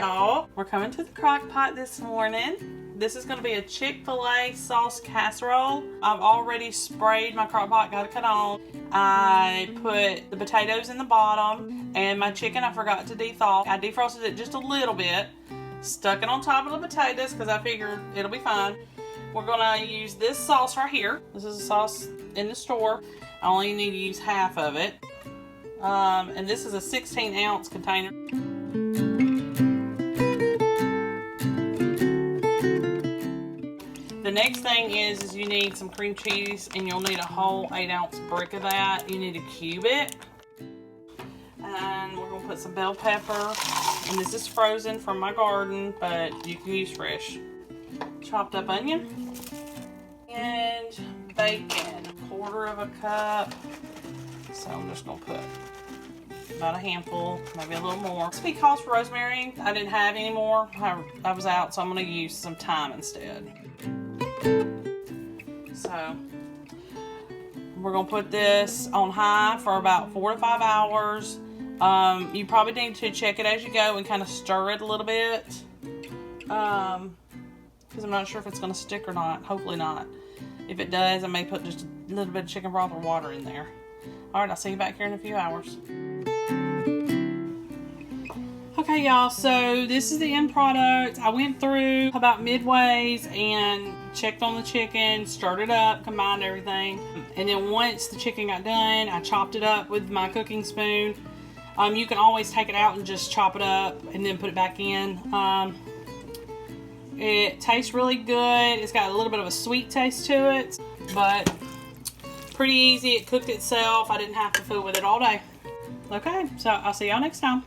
y'all. We're coming to the crock pot this morning. This is going to be a Chick-fil-A sauce casserole. I've already sprayed my crock pot, got it cut on. I put the potatoes in the bottom, and my chicken I forgot to dethaw. I defrosted it just a little bit, stuck it on top of the potatoes because I figured it'll be fine. We're going to use this sauce right here. This is a sauce in the store. I only need to use half of it. And this is a 16-ounce container. The next thing is you need some cream cheese, and you'll need a whole 8-ounce brick of that. You need to cube it. And we're going to put some bell pepper. And this is frozen from my garden, but you can use fresh. Chopped up onion. And bacon. 1/4 of a cup. So I'm just going to put about a handful, maybe a little more. Recipe calls for rosemary. I didn't have any more. I was out, so I'm going to use some thyme instead. So we're going to put this on high for about 4 to 5 hours. You probably need to check it as you go and kind of stir it a little bit. Because I'm not sure if it's going to stick or not. Hopefully not. If it does, I may put just a little bit of chicken broth or water in there. Alright, I'll see you back here in a few hours. Okay, y'all, so this is the end product. I went through about midways and checked on the chicken, stirred it up, combined everything. And then once the chicken got done, I chopped it up with my cooking spoon. You can always take it out and just chop it up and then put it back in. It tastes really good. It's got a little bit of a sweet taste to it, but pretty easy. It cooked itself. I didn't have to fool with it all day. Okay, so I'll see y'all next time.